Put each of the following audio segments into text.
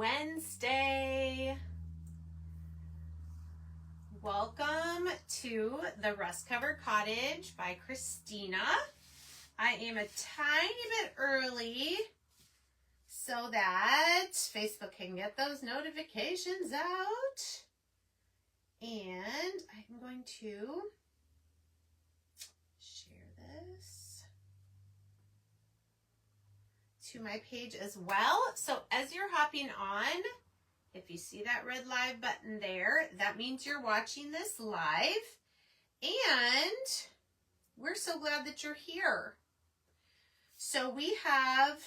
Wednesday. Welcome to the Rust Covered Cottage by Christina. I am a tiny bit early so that Facebook can get those notifications out. And I'm going to share this to my page as well. So as you're hopping on, if you see that red live button there, that means you're watching this live. And we're so glad that you're here. So we have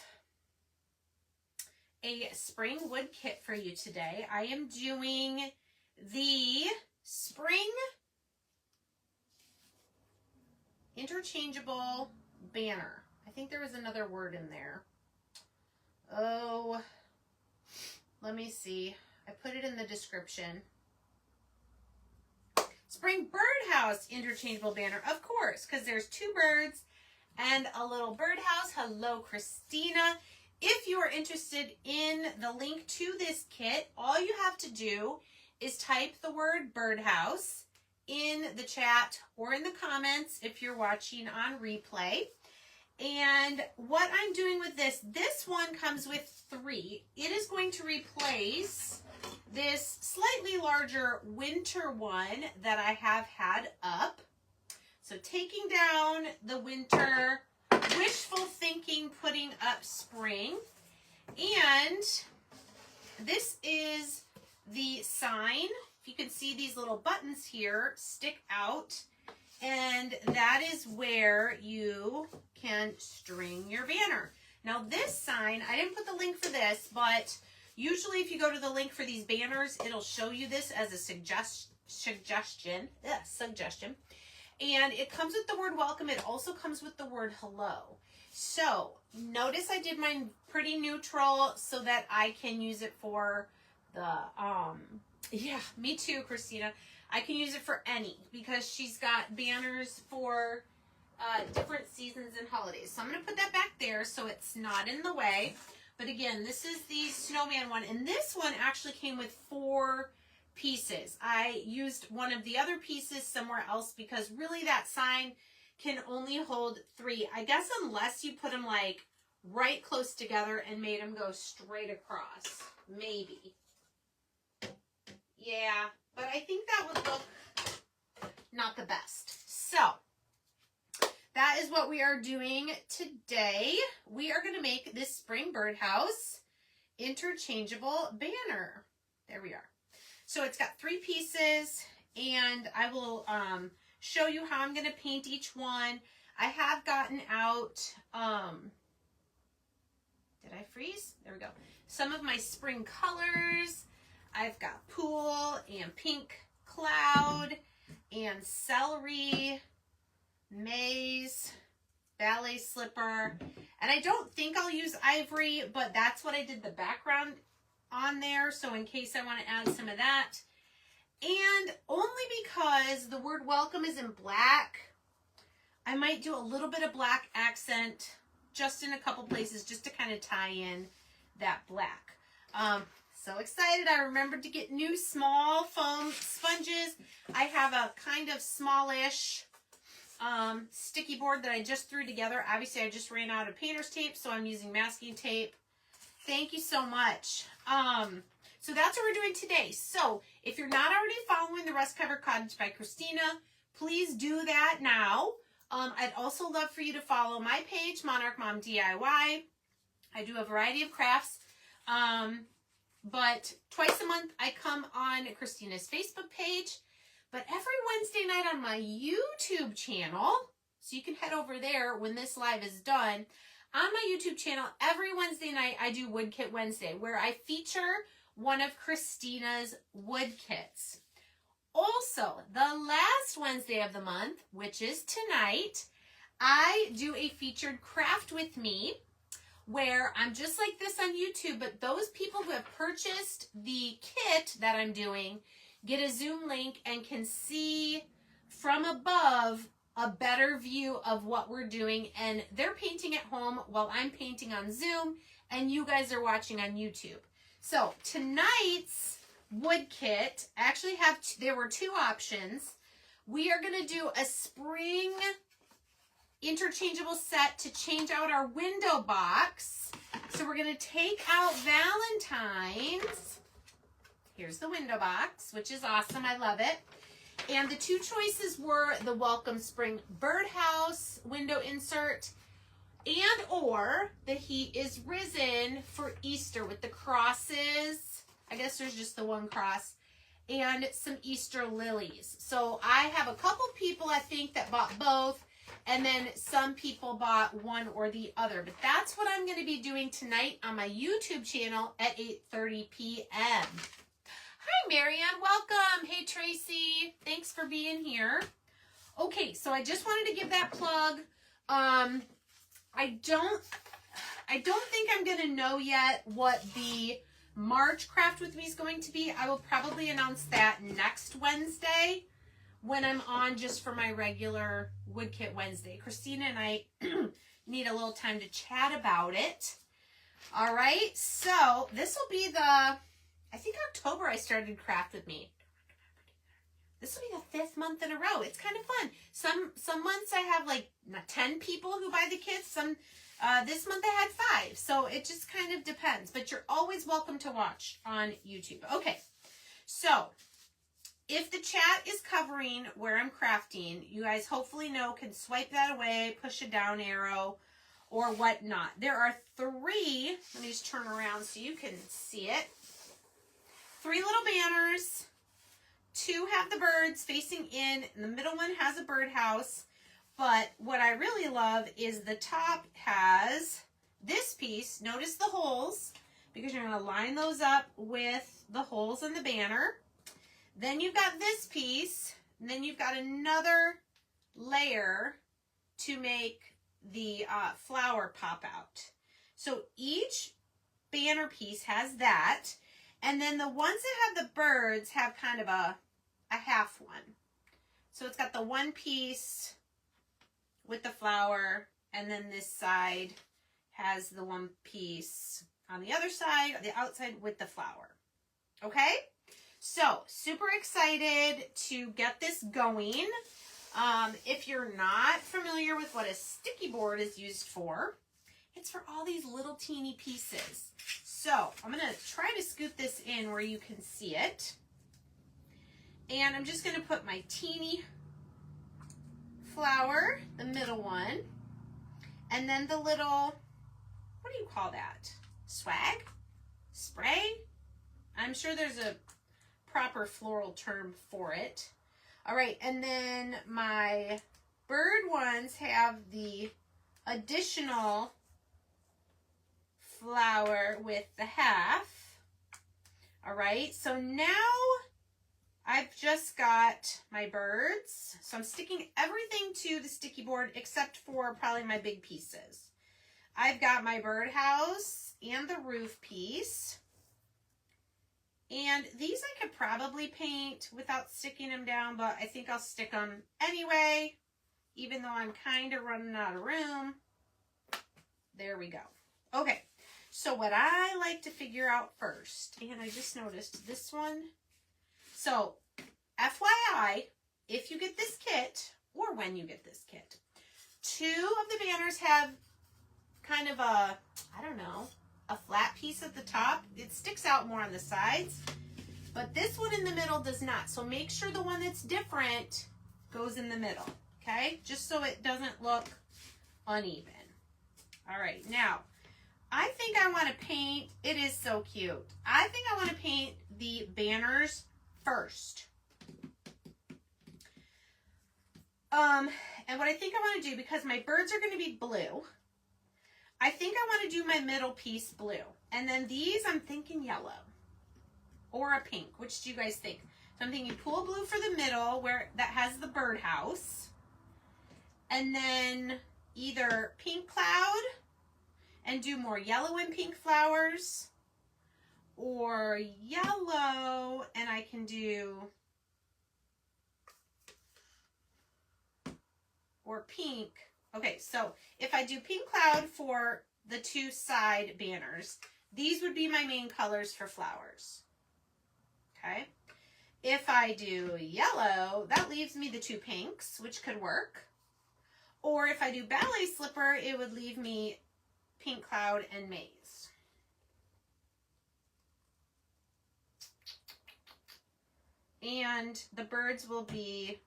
a spring wood kit for you today. I am doing the spring interchangeable banner. I think there was another word in there. Oh, let me see. I put it in the description. Spring birdhouse interchangeable banner, of course, because there's two birds and a little birdhouse. Hello, Christina. If you are interested in the link to this kit, all you have to do is type the word birdhouse in the chat or in the comments if you're watching on replay. And what I'm doing with this one comes with 3. It is going to replace this slightly larger winter one that I have had up. So taking down the winter, wishful thinking, putting up spring. And this is the sign. If you can see, these little buttons here stick out. And that is where you can string your banner. Now this sign, I didn't put the link for this, but usually if you go to the link for these banners, it'll show you this as a suggestion. And it comes with the word welcome. It also comes with the word hello. So notice I did mine pretty neutral so that I can use it for the, yeah, me too, Christina. I can use it for any because she's got banners for different seasons and holidays. So I'm going to put that back there so it's not in the way. But again, this is the snowman one. And this one actually came with 4 pieces. I used one of the other pieces somewhere else because really that sign can only hold 3. I guess unless you put them like right close together and made them go straight across. Maybe. Yeah. But I think that would look not the best. So that is what we are doing today. We are going to make this spring birdhouse interchangeable banner. There we are. So it's got 3 pieces, and I will show you how I'm going to paint each one. I have gotten out, did I freeze? There we go. Some of my spring colors. I've got pool and pink cloud and celery, maize, ballet slipper. And I don't think I'll use ivory, but that's what I did the background on there. So in case I want to add some of that. And only because the word welcome is in black, I might do a little bit of black accent just in a couple places just to kind of tie in that black. So excited. I remembered to get new small foam sponges. I have a kind of smallish sticky board that I just threw together. Obviously, I just ran out of painter's tape, so I'm using masking tape. Thank you so much. So that's what we're doing today. So if you're not already following the Rust Covered Cottage by Christina, please do that now. I'd also love for you to follow my page, Monarch Mom DIY. I do a variety of crafts. But twice a month I come on Christina's Facebook page. But every Wednesday night on my YouTube channel, so you can head over there when this live is done. On my YouTube channel, every Wednesday night I do Wood Kit Wednesday, where I feature one of Christina's wood kits. Also, the last Wednesday of the month, which is tonight, I do a featured craft with me, where I'm just like this on YouTube, but those people who have purchased the kit that I'm doing get a Zoom link and can see from above a better view of what we're doing. And they're painting at home while I'm painting on Zoom, and you guys are watching on YouTube. So tonight's wood kit, I actually have, there were two options. We are going to do a spring interchangeable set to change out our window box. So we're going to take out Valentine's. Here's the window box, which is awesome. I love it. And the two choices were the Welcome Spring Birdhouse window insert and or the He is Risen for Easter with the crosses. I guess there's just the one cross. And some Easter lilies. So I have a couple people, I think, that bought both. And then some people bought one or the other. But that's what I'm going to be doing tonight on my YouTube channel at 8:30 p.m. Hi, Marianne. Welcome. Hey, Tracy. Thanks for being here. Okay, so I just wanted to give that plug. I don't think I'm going to know yet what the March Craft With Me is going to be. I will probably announce that next Wednesday when I'm on just for my regular Wood Kit Wednesday. Christina and I need a little time to chat about it. All right, so this will be I think October I started Craft With Me. This will be the 5th month in a row. It's kind of fun. Some months I have like 10 people who buy the kits. This month I had 5. So it just kind of depends. But you're always welcome to watch on YouTube. Okay, so if the chat is covering where I'm crafting, you guys hopefully can swipe that away, push a down arrow, or whatnot. There are 3, let me just turn around so you can see it. 3 little banners. 2 have the birds facing in, and the middle one has a birdhouse. But what I really love is the top has this piece. Notice the holes, because you're going to line those up with the holes in the banner. Then you've got this piece, and then you've got another layer to make the flower pop out. So each banner piece has that, and then the ones that have the birds have kind of a half one. So it's got the one piece with the flower, and then this side has the one piece on the other side, the outside with the flower. Okay? So, super excited to get this going. If you're not familiar with what a sticky board is used for, it's for all these little teeny pieces. So, I'm going to try to scoot this in where you can see it. And I'm just going to put my teeny flower, the middle one, and then the little, what do you call that? Swag? Spray? I'm sure there's a proper floral term for it. All right, and then my bird ones have the additional flower with the half. All right, so now I've just got my birds. So I'm sticking everything to the sticky board except for probably my big pieces. I've got my birdhouse and the roof piece. And these I could probably paint without sticking them down, but I think I'll stick them anyway, even though I'm kind of running out of room. There we go. Okay, so what I like to figure out first, and I just noticed this one. So, FYI, if you get this kit, or when you get this kit, 2 of the banners have kind of a, I don't know, a flat piece at the top. It sticks out more on the sides, but this one in the middle does not. So make sure the one that's different goes in the middle, okay? Just so it doesn't look uneven. All right, now, I think I want to paint, it is so cute. I think I want to paint the banners first. And what I think I want to do, because my birds are going to be blue, I think I want to do my middle piece blue. And then these, I'm thinking yellow or a pink. Which do you guys think? So I'm thinking pool blue for the middle, where that has the birdhouse. And then either pink cloud and do more yellow and pink flowers, or yellow and I can do, or pink. Okay, so if I do pink cloud for the 2 side banners, These would be my main colors for flowers. Okay. If I do yellow, that leaves me the 2 pinks, which could work. Or if I do ballet slipper, it would leave me pink cloud and maze. And the birds will be,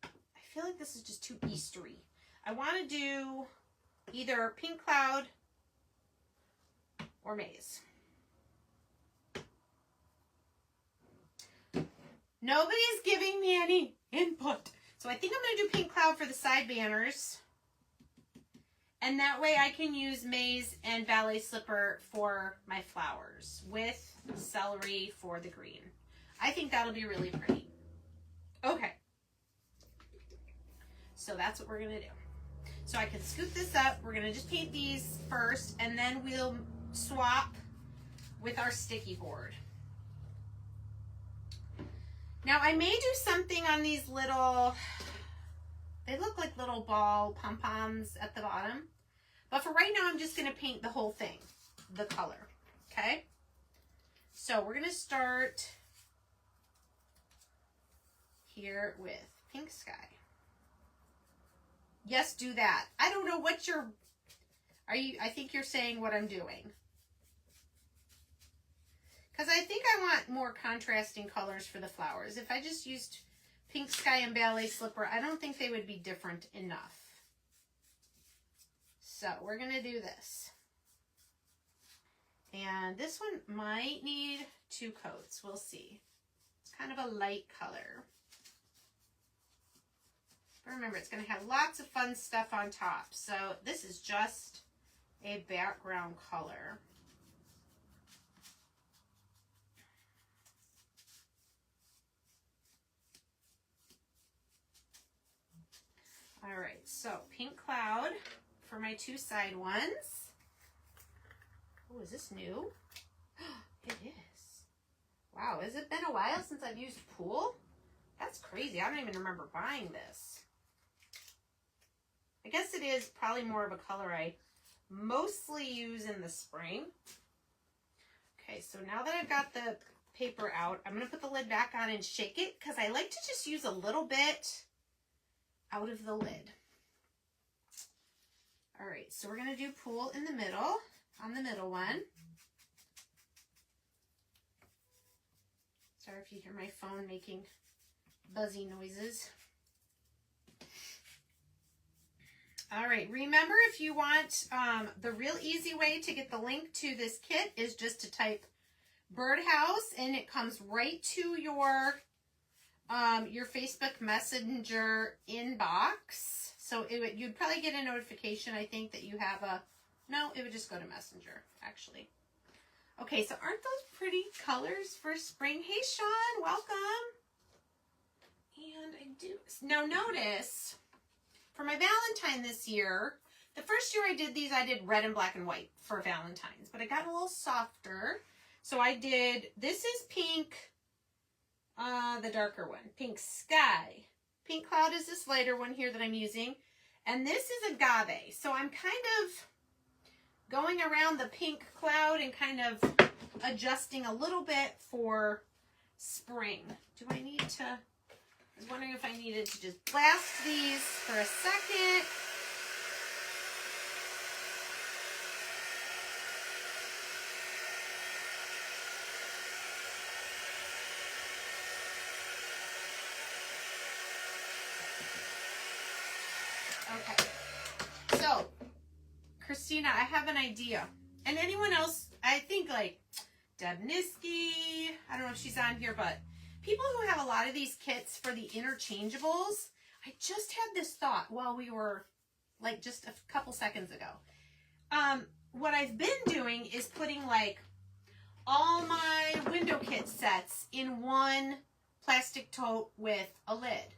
I feel like this is just too Eastery. I want to do either pink cloud or maze. Nobody's giving me any input. So I think I'm going to do pink cloud for the side banners. And that way I can use maze and ballet slipper for my flowers with celery for the green. I think that'll be really pretty. Okay. So that's what we're going to do. So I can scoop this up. We're going to just paint these first, and then we'll swap with our sticky board. Now I may do something on these little, they look like little ball pom-poms at the bottom. But for right now, I'm just going to paint the whole thing, the color. Okay? So we're going to start here with Pink Sky. Yes, do that. I don't know what you're, I think you're saying what I'm doing. Because I think I want more contrasting colors for the flowers. If I just used Pink Sky and ballet slipper, I don't think they would be different enough. So we're going to do this. And this one might need 2 coats. We'll see. It's kind of a light color. But remember, it's going to have lots of fun stuff on top. So this is just a background color. All right, so pink cloud for my 2 side ones. Oh, is this new? It is. Wow, has it been a while since I've used pool? That's crazy. I don't even remember buying this. I guess it is probably more of a color I mostly use in the spring. Okay, so now that I've got the paper out, I'm going to put the lid back on and shake it because I like to just use a little bit out of the lid. All right, so we're going to do pool in the middle, on the middle one. Sorry if you hear my phone making buzzy noises. All right, remember, if you want the real easy way to get the link to this kit is just to type Birdhouse, and it comes right to your Facebook Messenger inbox. So you'd probably get a notification, I think, that you have a, no, it would just go to Messenger, actually. Okay, so aren't those pretty colors for spring? Hey, Sean, welcome. And I do, now notice, for my Valentine this year, the first year I did these, I did red and black and white for Valentine's, but I got a little softer. So I did, this is pink, the darker one, Pink Sky. Pink Cloud is this lighter one here that I'm using. And this is Agave. So I'm kind of going around the pink cloud and kind of adjusting a little bit for spring. Do I need to, I was wondering if I needed to just blast these for a second. Okay, so Christina, I have an idea. And anyone else, I think like Deb Niski, I don't know if she's on here, but people who have a lot of these kits for the interchangeables, I just had this thought while we were like just a couple seconds ago. What I've been doing is putting like all my window kit sets in one plastic tote with a lid.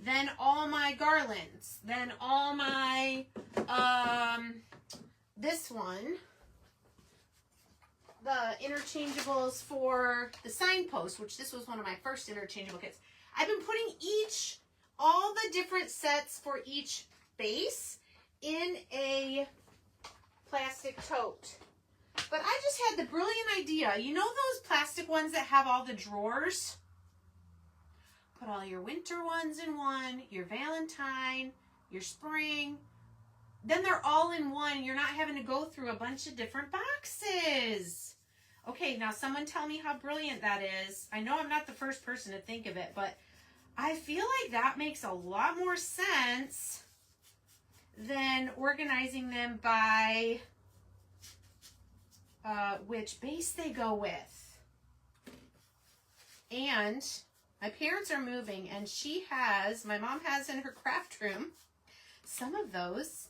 Then all my garlands, then all my, this one, the interchangeables for the signpost, which this was one of my first interchangeable kits. I've been putting all the different sets for each base in a plastic tote But I just had the brilliant idea. You know those plastic ones that have all the drawers? Put all your winter ones in one, your Valentine, your spring. Then they're all in one. You're not having to go through a bunch of different boxes. Okay, now someone tell me how brilliant that is. I know I'm not the first person to think of it, but I feel like that makes a lot more sense than organizing them by which base they go with. And my parents are moving, and my mom has in her craft room some of those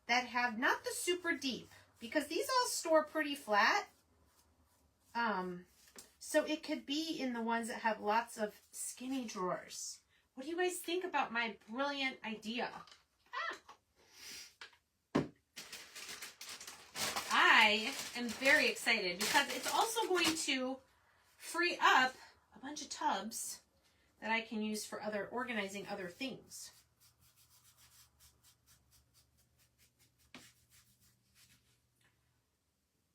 that have not the super deep, because these all store pretty flat. So it could be in the ones that have lots of skinny drawers. What do you guys think about my brilliant idea? I am very excited because it's also going to free up a bunch of tubs that I can use for organizing other things.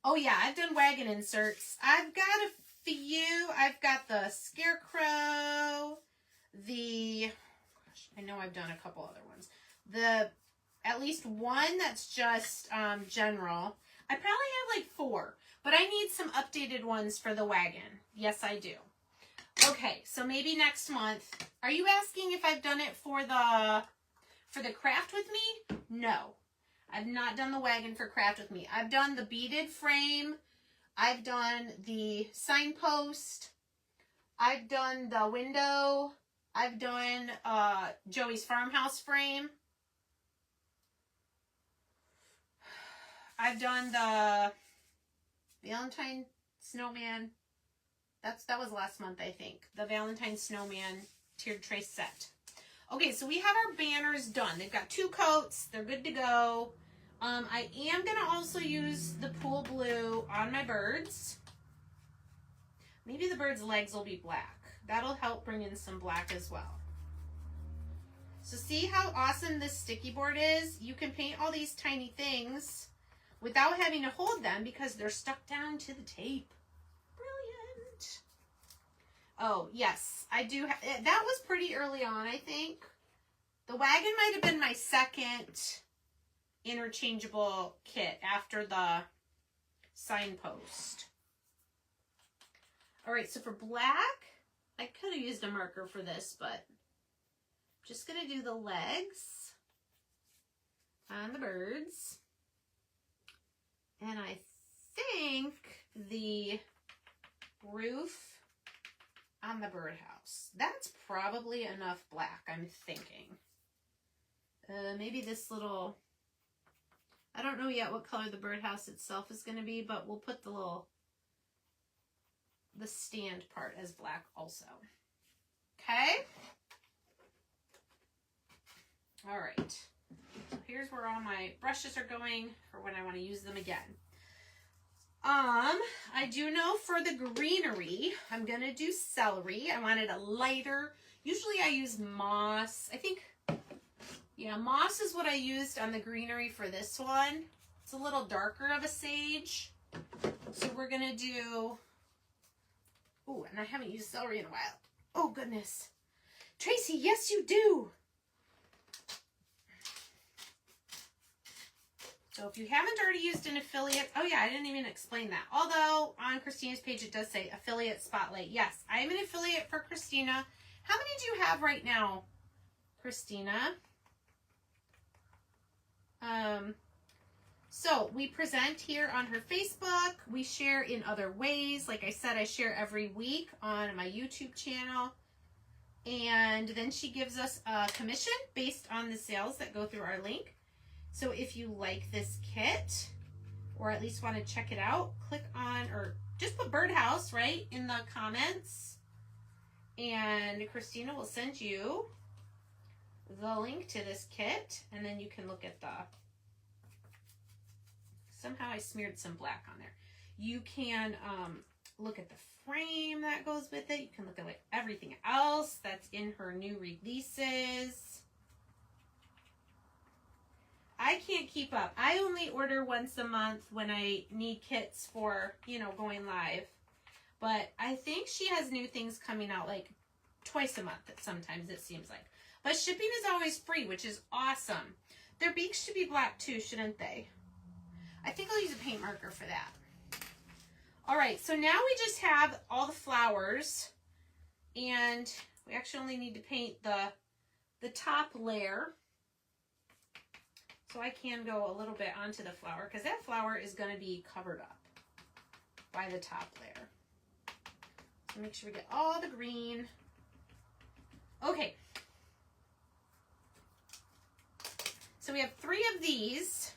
Oh yeah, I've done wagon inserts. I've got a few. I've got the scarecrow, I know I've done a couple other ones. At least one that's just general. I probably have like 4, but I need some updated ones for the wagon. Yes, I do. Okay, so maybe next month. Are you asking if I've done it for the craft with me? No. I've not done the wagon for craft with me. I've done the beaded frame. I've done the signpost. I've done the window. I've done Joey's farmhouse frame. I've done the Valentine snowman. That was last month, I think. The Valentine snowman tiered tray set. Okay, so we have our banners done. They've got 2 coats. They're good to go. I am going to also use the pool blue on my birds. Maybe the birds' legs will be black. That'll help bring in some black as well. So see how awesome this sticky board is? You can paint all these tiny things without having to hold them because they're stuck down to the tape. Brilliant. Oh, yes, I do. That was pretty early on, I think. The wagon might have been my second interchangeable kit after the signpost. All right, so for black, I could have used a marker for this, but I'm just going to do the legs on the birds. And I think the roof on the birdhouse. That's probably enough black, I'm thinking. Maybe this little, I don't know yet what color the birdhouse itself is going to be, but we'll put the stand part as black also. Okay? All right. So here's where all my brushes are going for when I want to use them again. I do know for the greenery, I'm going to do celery. I wanted a lighter. Usually I use moss. I think, yeah, moss is what I used on the greenery for this one. It's a little darker of a sage. So we're going to do, oh, and I haven't used celery in a while. Oh, goodness. Tracy, yes, you do. So if you haven't already used an affiliate, oh yeah, I didn't even explain that. Although on Christina's page, it does say affiliate spotlight. Yes, I am an affiliate for Christina. How many do you have right now, Christina? So we present here on her Facebook. We share in other ways. Like I said, I share every week on my YouTube channel. And then she gives us a commission based on the sales that go through our link. So if you like this kit, or at least want to check it out, click on, or just put Birdhouse, right, in the comments. And Christina will send you the link to this kit, and then you can look at somehow I smeared some black on there. You can look at the frame that goes with it. You can look at like everything else that's in her new releases. I can't keep up. I only order once a month when I need kits for, you know, going live. But I think she has new things coming out like twice a month sometimes, it seems like. But shipping is always free, which is awesome. Their beaks should be black too, shouldn't they? I think I'll use a paint marker for that. All right, so now we just have all the flowers. And we actually only need to paint the top layer. So I can go a little bit onto the flower because that flower is going to be covered up by the top layer. So make sure we get all the green. Okay. So we have 3 of these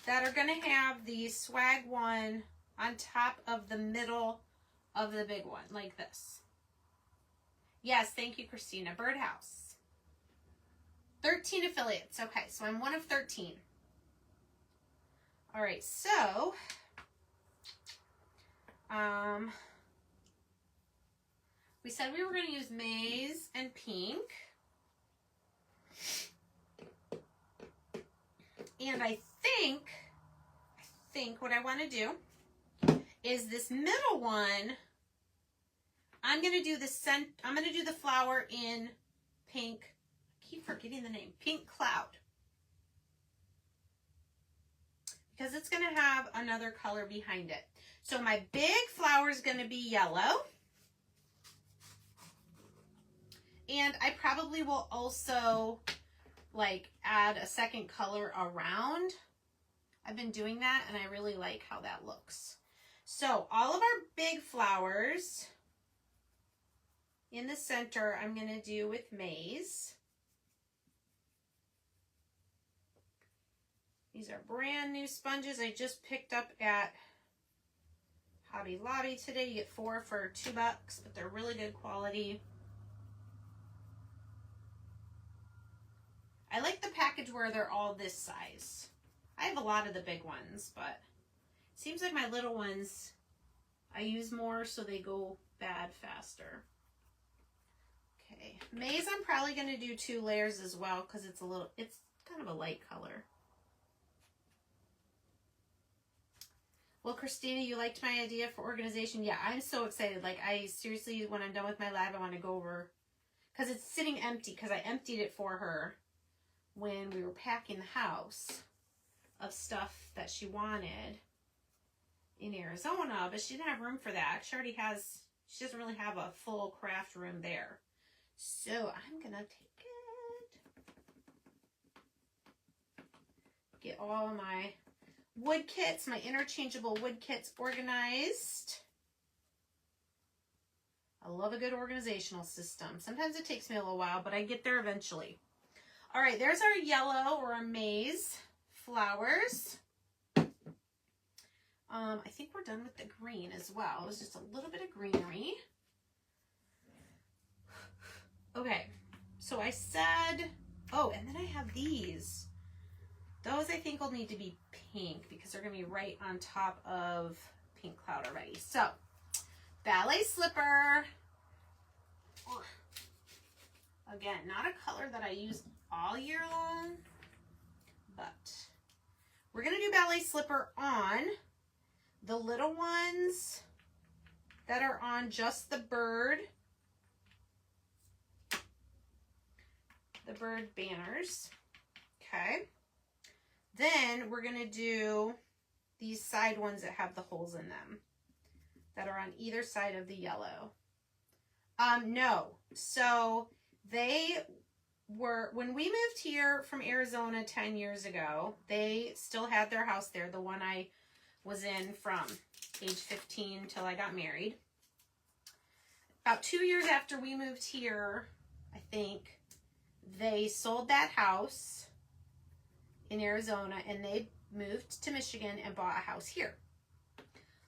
that are going to have the swag one on top of the middle of the big one, like this. Yes, thank you, Christina. Birdhouse. 13 affiliates. Okay, so I'm one of 13. All right, so we said we were going to use maize and pink. And I think what I want to do is this middle one, I'm going to do I'm going to do the flower in pink. I keep forgetting the name. Pink Cloud. Because it's going to have another color behind it. So my big flower is going to be yellow. And I probably will also like add a second color around. I've been doing that and I really like how that looks. So all of our big flowers in the center, I'm going to do with maize. These are brand new sponges I just picked up at Hobby Lobby today. You get 4 for $2, but they're really good quality. I like the package where they're all this size. I have a lot of the big ones, but it seems like my little ones I use more so they go bad faster. Okay, maize I'm probably going to do 2 layers as well because it's kind of a light color. Well, Christina, you liked my idea for organization? Yeah, I'm so excited. Like, I seriously, when I'm done with my lab, I want to go over, because it's sitting empty, because I emptied it for her when we were packing the house of stuff that she wanted in Arizona, but she didn't have room for that. She doesn't really have a full craft room there. So I'm going to take it, get all my wood kits, my interchangeable wood kits organized. I love a good organizational system. Sometimes it takes me a little while, but I get there eventually. All right, there's our yellow or our maize flowers. I think we're done with the green as well. It was just a little bit of greenery. Okay, so I said, oh, and then I have these. Those I think will need to be pink because they're going to be right on top of Pink Cloud already. So, ballet slipper. Again, not a color that I use all year long, but we're going to do ballet slipper on the little ones that are on just the bird banners. Okay. Then we're going to do these side ones that have the holes in them that are on either side of the yellow. No. So they were, when we moved here from Arizona 10 years ago, they still had their house there, the one I was in from age 15 till I got married. About 2 years after we moved here, I think, they sold that house in Arizona and they moved to Michigan and bought a house here.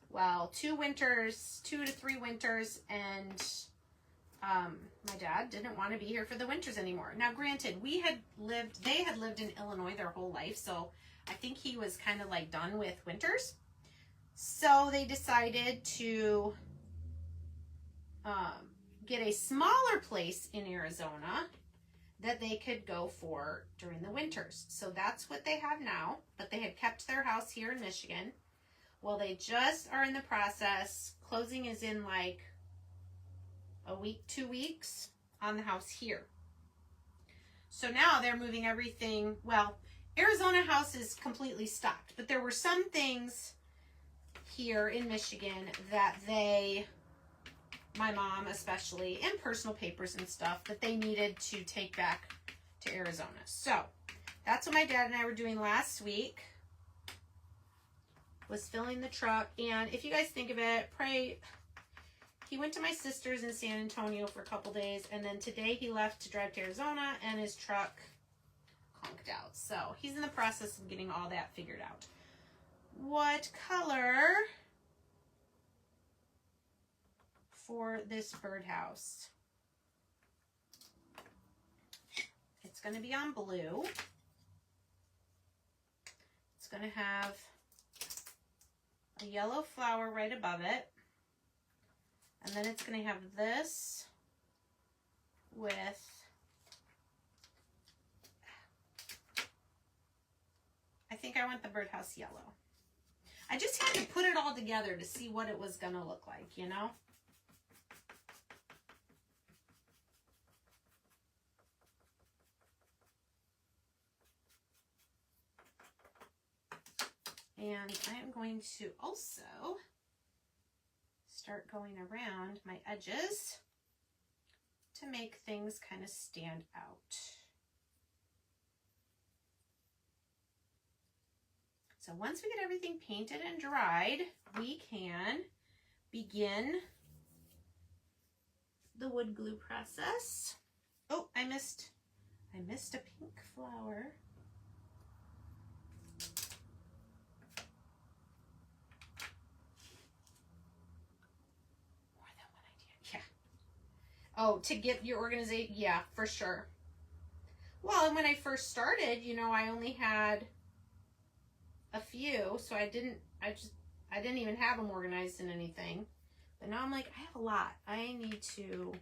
Well, 2 to 3 winters, and my dad didn't want to be here for the winters anymore. Now, granted, they had lived in Illinois their whole life, so I think he was kind of like done with winters. So they decided to get a smaller place in Arizona that they could go for during the winters. So that's what they have now, but they had kept their house here in Michigan. Well, they just are in the process. Closing is in like a week, 2 weeks on the house here. So now they're moving everything. Well, Arizona house is completely stocked, but there were some things here in Michigan that my mom especially, and personal papers and stuff that they needed to take back to Arizona. So that's what my dad and I were doing last week, was filling the truck. And if you guys think of it, he went to my sister's in San Antonio for a couple days, and then today he left to drive to Arizona, and his truck conked out. So he's in the process of getting all that figured out. What color for this birdhouse? It's going to be on blue. It's going to have a yellow flower right above it. And then it's going to have this with I think I want the birdhouse yellow. I just had to put it all together to see what it was going to look like, you know? And I am going to also start going around my edges to make things kind of stand out. So once we get everything painted and dried, we can begin the wood glue process. Oh, I missed a pink flower. Oh, to get your organization, yeah, for sure. Well, and when I first started, you know, I only had a few, so I didn't even have them organized in anything. But now I'm like, I have a lot. I need to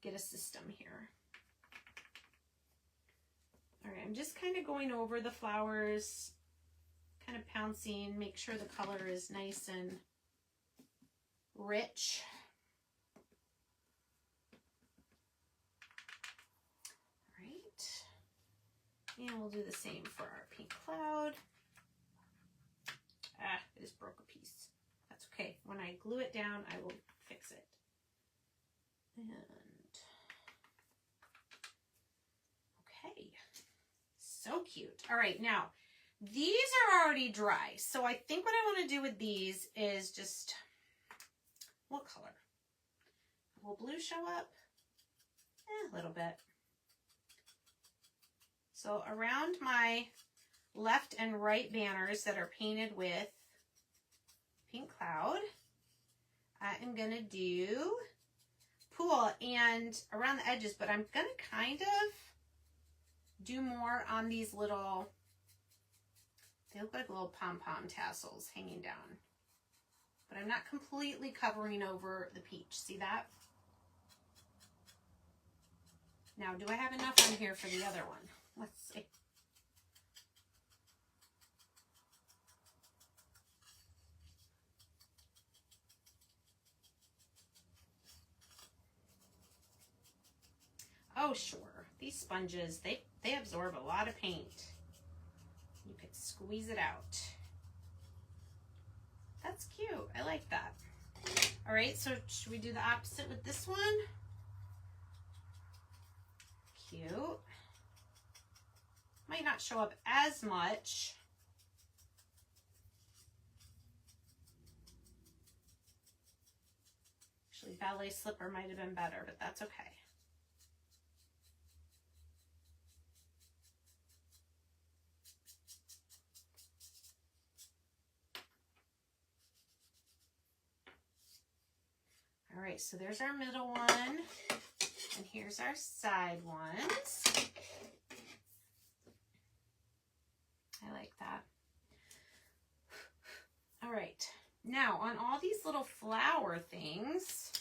get a system here. All right, I'm just kind of going over the flowers, kind of pouncing, make sure the color is nice and rich. And we'll do the same for our pink cloud. Ah, I just broke a piece. That's okay. When I glue it down, I will fix it. And okay, so cute. All right, now these are already dry. So I think what I want to do with these is just, what color? Will blue show up? A little bit. So around my left and right banners that are painted with pink cloud, I am going to do pool and around the edges, but I'm going to kind of do more on these little, they look like little pom-pom tassels hanging down. But I'm not completely covering over the peach. See that? Now, do I have enough on here for the other one? Let's see. Oh, sure. These sponges, they absorb a lot of paint. You could squeeze it out. That's cute. I like that. All right, so should we do the opposite with this one? Cute. Might not show up as much. Actually, ballet slipper might have been better, but that's okay. All right, so there's our middle one, and here's our side ones. I like that. All right, now on all these little flower things,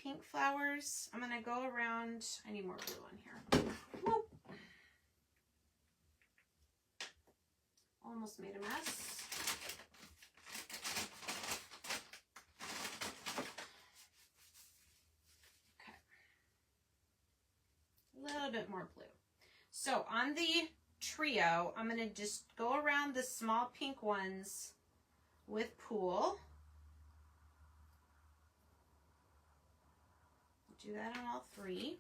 pink flowers. I'm gonna go around, I need more blue on here. Whoop. Almost made a mess. Okay. A little bit more blue. So on the trio, I'm gonna just go around the small pink ones with Pool. Do that on all three.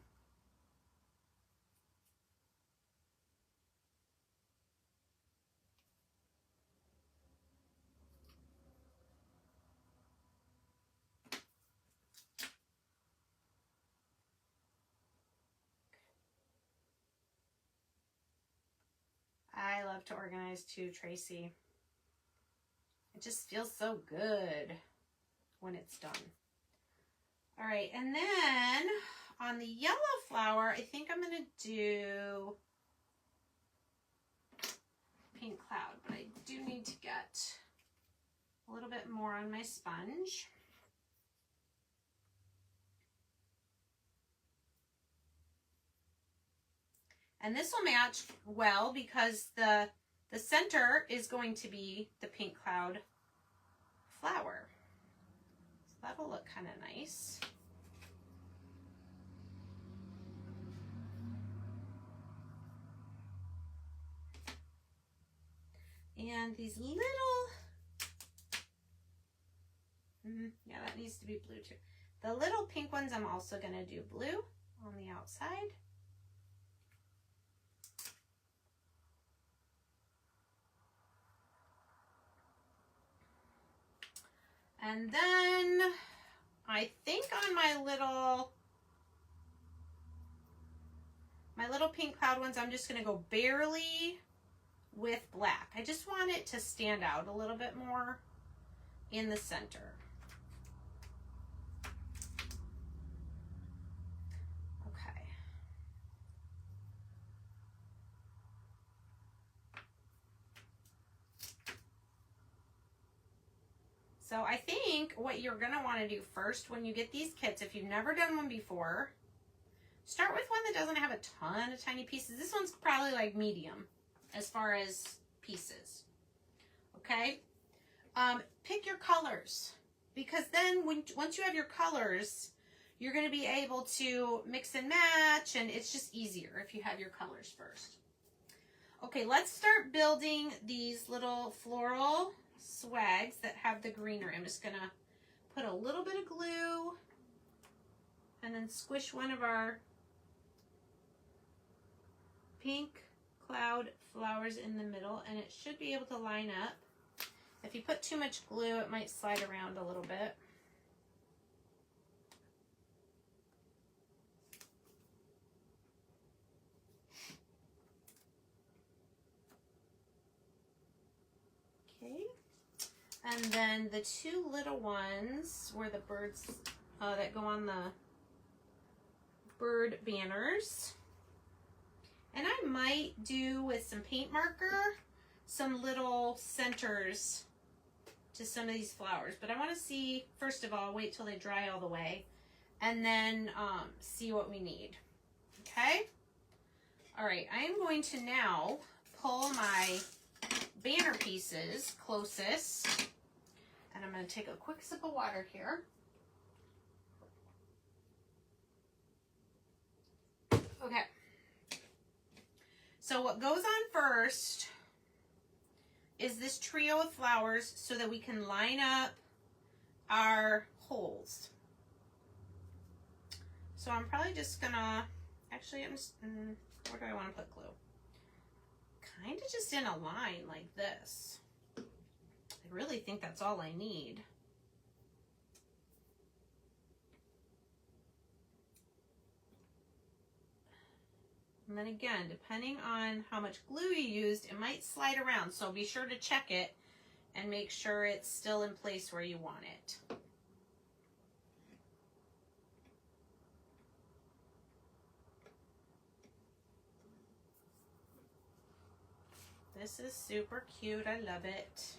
I love to organize too, Tracy. It just feels so good when it's done. All right, and then on the yellow flower, I think I'm gonna do pink cloud, but I do need to get a little bit more on my sponge. And this will match well because the center is going to be the pink cloud flower. So that'll look kind of nice. And these little, yeah, that needs to be blue too. The little pink ones, I'm also gonna do blue on the outside. And then I think on my little pink cloud ones, I'm just gonna go barely with black. I just want it to stand out a little bit more in the center. Okay. So I think what you're gonna wanna do first when you get these kits, if you've never done one before, start with one that doesn't have a ton of tiny pieces. This one's probably like medium as far as pieces, okay? Pick your colors, because then once you have your colors, you're gonna be able to mix and match, and it's just easier if you have your colors first. Okay, let's start building these little floral swags that have the greenery. I'm just gonna put a little bit of glue and then squish one of our pink cloud flowers in the middle, and it should be able to line up. If you put too much glue, it might slide around a little bit. Okay, and then the two little ones were the birds that go on the bird banners. And I might do with some paint marker some little centers to some of these flowers. But I want to see, first of all, wait till they dry all the way, and then see what we need. Okay? All right, I am going to now pull my banner pieces closest. And I'm going to take a quick sip of water here. Okay. So what goes on first is this trio of flowers so that we can line up our holes. So I'm probably just gonna, actually I'm just, where do I want to put glue? Kind of just in a line like this. I really think that's all I need. And then again, depending on how much glue you used, it might slide around. So be sure to check it and make sure it's still in place where you want it. This is super cute. I love it.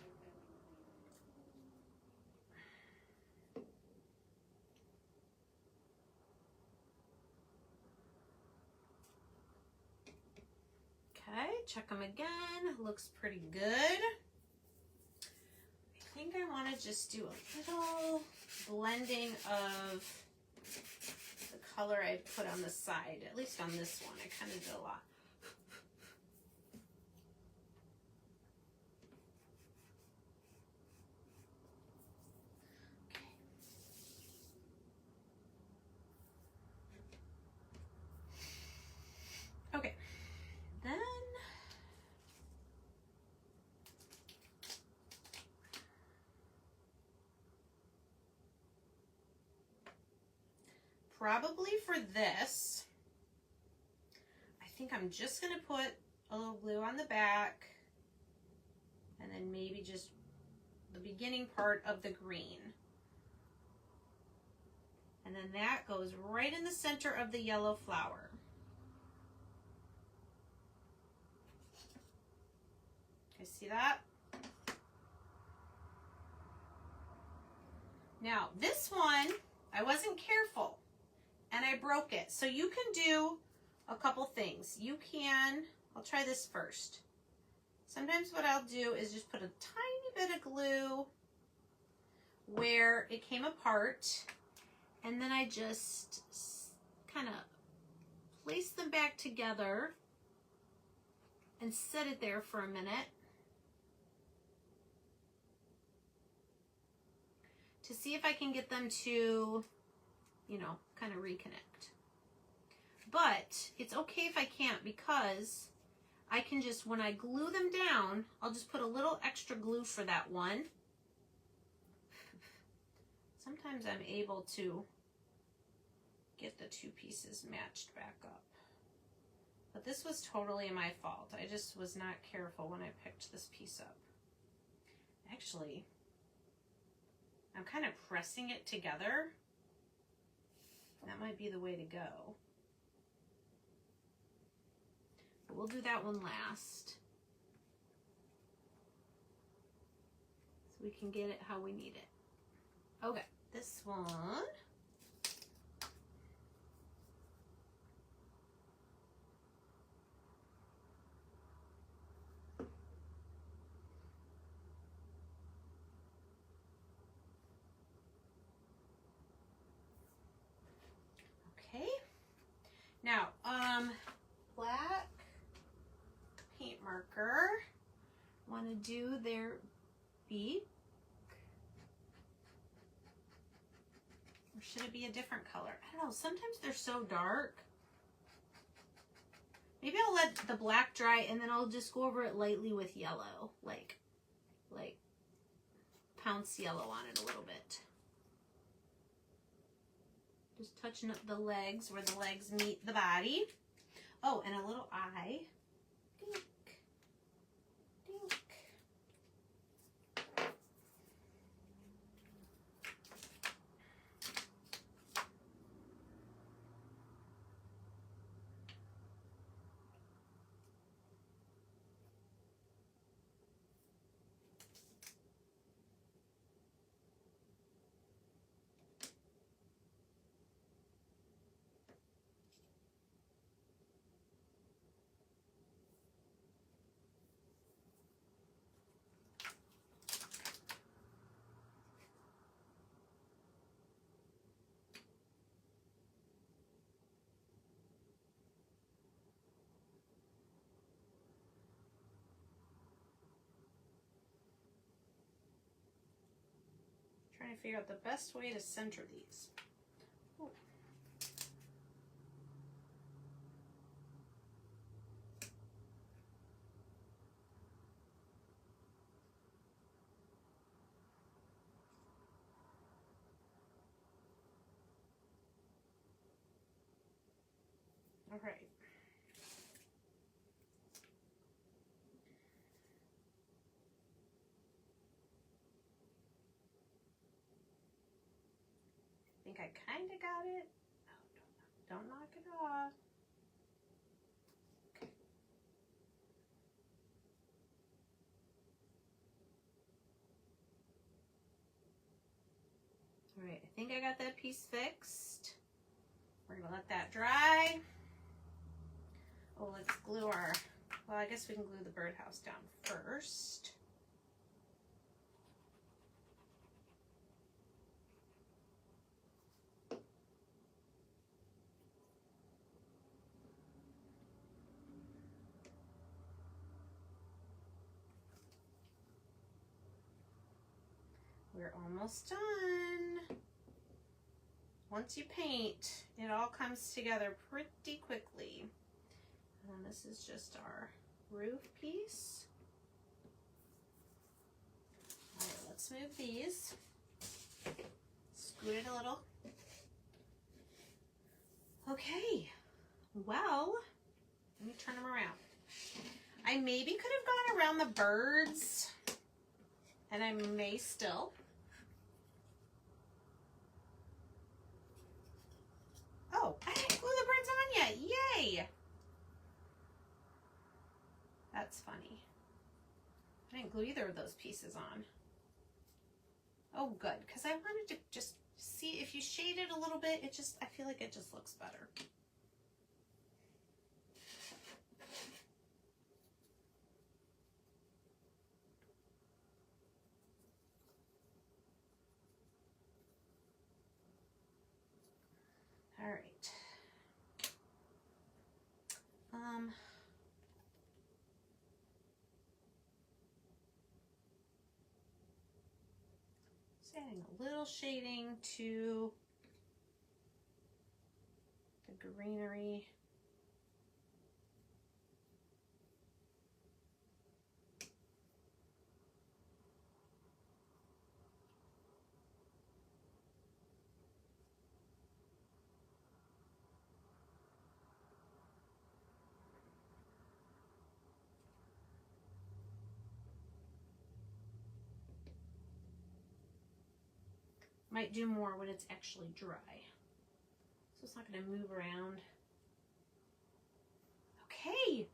check them again. Looks pretty good. I think I want to just do a little blending of the color I put on the side, at least on this one. I kind of did a lot. Okay, then probably for this, I think I'm just going to put a little glue on the back and then maybe just the beginning part of the green. And then that goes right in the center of the yellow flower. You see that? Now this one, I wasn't careful and I broke it. So you can do a couple things. You can, I'll try this first. Sometimes what I'll do is just put a tiny bit of glue where it came apart, and then I just kind of place them back together and set it there for a minute to see if I can get them to, you know, kind of reconnect. But it's okay if I can't, because I can just, when I glue them down, I'll just put a little extra glue for that one. Sometimes I'm able to get the two pieces matched back up. But this was totally my fault. I just was not careful when I picked this piece up. Actually, I'm kind of pressing it together. That might be the way to go. But we'll do that one last, so we can get it how we need it. Okay, this one. Okay. Now, black paint marker. Want to do their beak. Or should it be a different color? I don't know. Sometimes they're so dark. Maybe I'll let the black dry and then I'll just go over it lightly with yellow. Like pounce yellow on it a little bit. Just touching up the legs where the legs meet the body. Oh, and a little eye. Dink. Dink. Trying to figure out the best way to center these. Ooh. All right. I think I kind of got it. No, don't knock it off. Okay. All right, I think I got that piece fixed. We're gonna let that dry. Oh, let's glue our well, I guess we can glue the birdhouse down first. We're almost done. Once you paint, it all comes together pretty quickly. And this is just our roof piece. All right, let's move these. Scoot it a little. Okay, well, let me turn them around. I maybe could have gone around the birds, and I may still. Oh, I didn't glue the birds on yet. Yay! That's funny. I didn't glue either of those pieces on. Oh, good, because I wanted to just see if you shade it a little bit, I feel like it just looks better. All right. Just adding a little shading to the greenery. Might do more when it's actually dry. So it's not going to move around. Okay.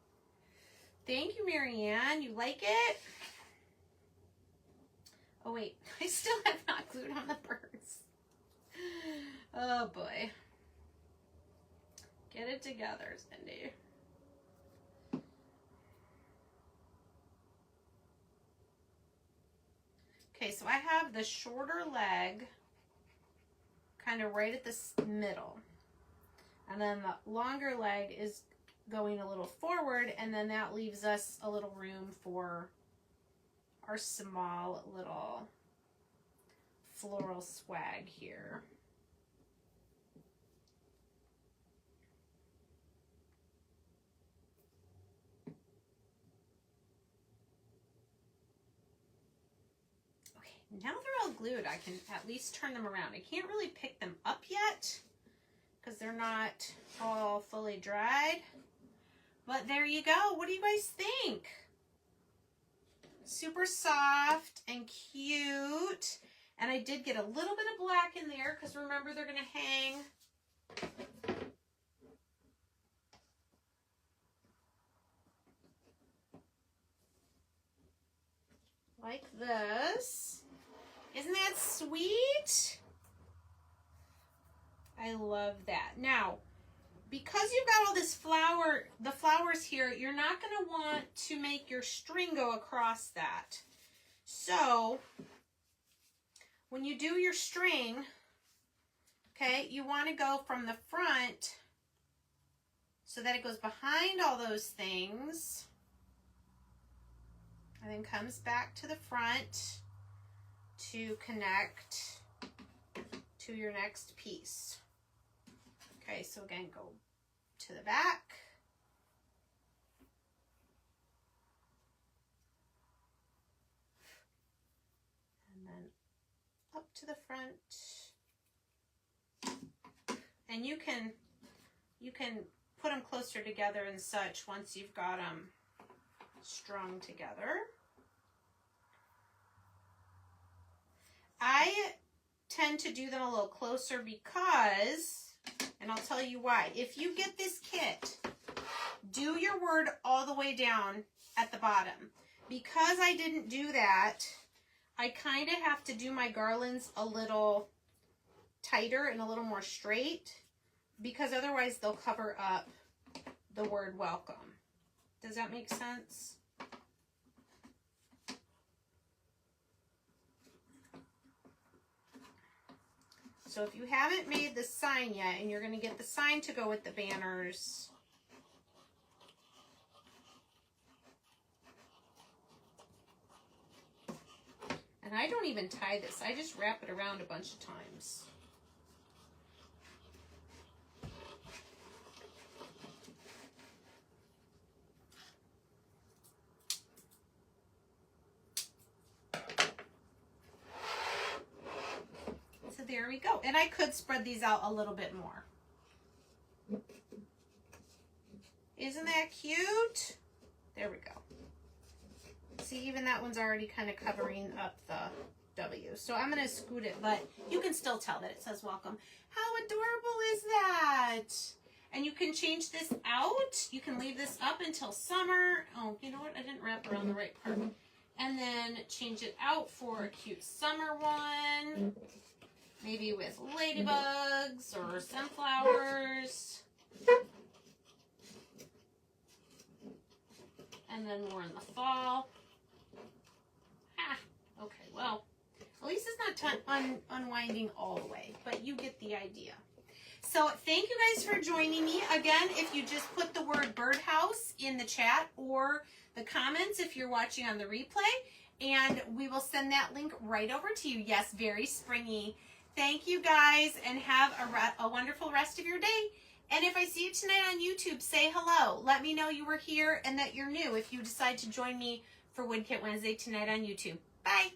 Thank you, Marianne. You like it? Oh, wait. I still have not glued on the birds. Oh, boy. Get it together, Cindy. Okay, so I have the shorter leg kind of right at the middle. And then the longer leg is going a little forward, and then that leaves us a little room for our small little floral swag here. Now they're all glued, I can at least turn them around. I can't really pick them up yet because they're not all fully dried. But there you go. What do you guys think? Super soft and cute. And I did get a little bit of black in there because remember they're going to hang. Like this. Isn't that sweet? I love that. Now, because you've got all this the flowers here, you're not going to want to make your string go across that. So, when you do your string, okay, you want to go from the front so that it goes behind all those things and then comes back to the front to connect to your next piece. Okay, so again, go to the back. And then up to the front. And you can put them closer together and such once you've got them strung together. I tend to do them a little closer because, and I'll tell you why. If you get this kit, do your word all the way down at the bottom. Because I didn't do that, I kind of have to do my garlands a little tighter and a little more straight because otherwise they'll cover up the word welcome. Does that make sense? So if you haven't made the sign yet, and you're going to get the sign to go with the banners, and I don't even tie this, I just wrap it around a bunch of times. So there we go. And I could spread these out a little bit more. Isn't that cute? There we go. See, even that one's already kind of covering up the W. So I'm going to scoot it, but you can still tell that it says welcome. How adorable is that? And you can change this out. You can leave this up until summer. Oh, you know what? I didn't wrap around the right part. And then change it out for a cute summer one. Maybe with ladybugs or sunflowers. And then more in the fall. Ah, okay, well, at least it's not unwinding all the way, but you get the idea. So thank you guys for joining me. Again, if you just put the word birdhouse in the chat or the comments if you're watching on the replay, and we will send that link right over to you. Yes, very springy. Thank you guys, and have a wonderful rest of your day. And if I see you tonight on YouTube, say hello. Let me know you were here and that you're new if you decide to join me for Woodkit Wednesday tonight on YouTube. Bye.